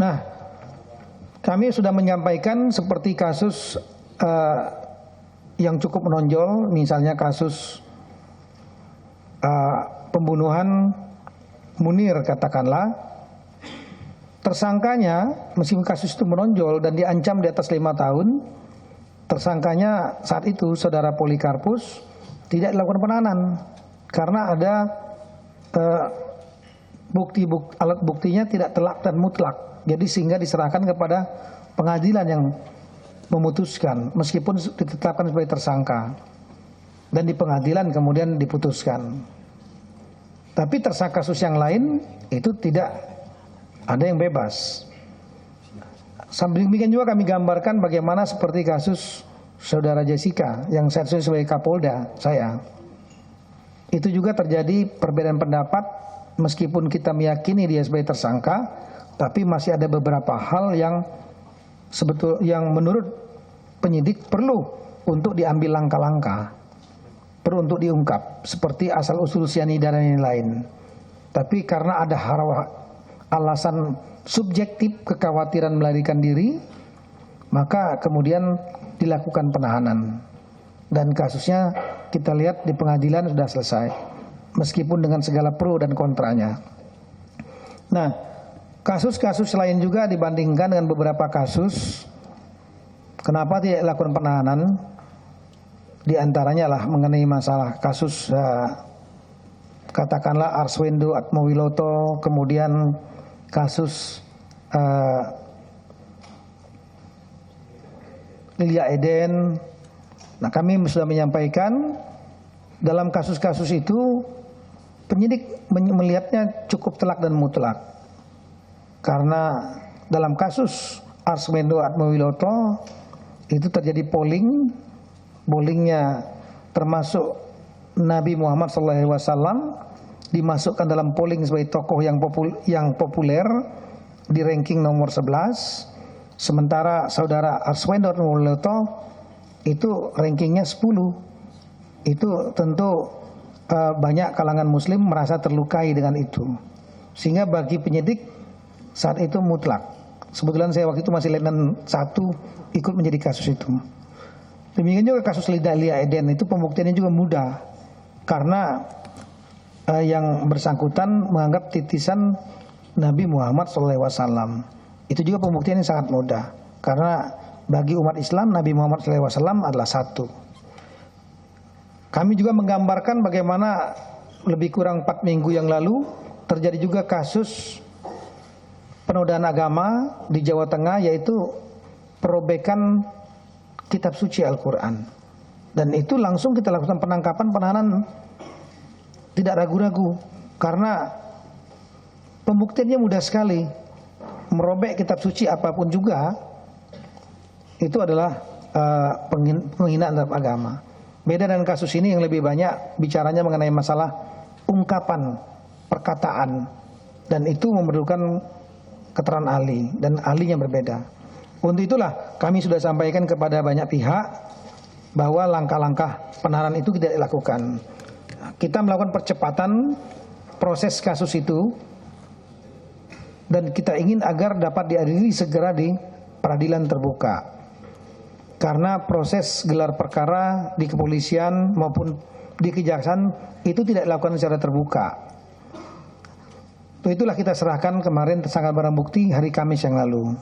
Nah, kami sudah menyampaikan seperti kasus yang cukup menonjol, misalnya kasus pembunuhan Munir katakanlah. Tersangkanya, meskipun kasus itu menonjol dan diancam di atas 5 tahun, tersangkanya saat itu saudara Polikarpus tidak dilakukan penahanan karena ada alat buktinya tidak telak dan mutlak. Jadi sehingga diserahkan kepada pengadilan yang memutuskan meskipun ditetapkan sebagai tersangka. Dan di pengadilan kemudian diputuskan. Tapi tersangka kasus yang lain itu tidak ada yang bebas. Sambil demikian juga kami gambarkan bagaimana seperti kasus saudara Jessica yang saya sebagai Kapolda saya. Itu juga terjadi perbedaan pendapat meskipun kita meyakini dia sebagai tersangka. Tapi masih ada beberapa hal yang menurut penyidik perlu untuk diambil langkah-langkah, perlu untuk diungkap, seperti asal usul cyanida dan yang lain. Tapi karena ada alasan subjektif kekhawatiran melarikan diri, maka kemudian dilakukan penahanan. Dan kasusnya kita lihat di pengadilan sudah selesai, meskipun dengan segala pro dan kontranya. Nah, kasus-kasus lain juga dibandingkan dengan beberapa kasus, kenapa tidak dilakukan penahanan? Di antaranya lah mengenai masalah kasus katakanlah Arswendo Atmowiloto, kemudian kasus Lilia Eden. Nah, kami sudah menyampaikan dalam kasus-kasus itu penyidik melihatnya cukup telak dan mutlak. Karena dalam kasus Arswendo Atmowiloto itu terjadi pollingnya termasuk Nabi Muhammad SAW dimasukkan dalam polling sebagai tokoh yang populer di ranking nomor 11. Sementara saudara Arswendo Atmowiloto itu rankingnya 10. Itu tentu banyak kalangan muslim merasa terlukai dengan itu. Sehingga bagi penyidik saat itu mutlak. Sebetulnya saya waktu itu masih letnan 1 ikut menjadi kasus itu. Demikian juga kasus Lilia Eden itu pembuktiannya juga mudah. Karena yang bersangkutan menganggap titisan Nabi Muhammad SAW. Itu juga pembuktiannya sangat mudah. Karena bagi umat Islam Nabi Muhammad SAW adalah satu. Kami juga menggambarkan bagaimana lebih kurang 4 minggu yang lalu terjadi juga kasus penodaan agama di Jawa Tengah, yaitu perobekan kitab suci Al-Quran. Dan itu langsung kita lakukan penangkapan, penahanan, tidak ragu-ragu. Karena pembuktiannya mudah sekali. Merobek kitab suci apapun juga, itu adalah penghinaan terhadap agama. Beda dengan kasus ini yang lebih banyak bicaranya mengenai masalah ungkapan, perkataan. Dan itu memerlukan keterangan ahli dan ahlinya berbeda. Untuk itulah kami sudah sampaikan kepada banyak pihak bahwa langkah-langkah penahanan itu tidak dilakukan. Kita melakukan percepatan proses kasus itu dan kita ingin agar dapat diadili segera di peradilan terbuka. Karena proses gelar perkara di kepolisian maupun di kejaksaan itu tidak dilakukan secara terbuka. Itulah kita serahkan kemarin tersangka barang bukti hari Kamis yang lalu.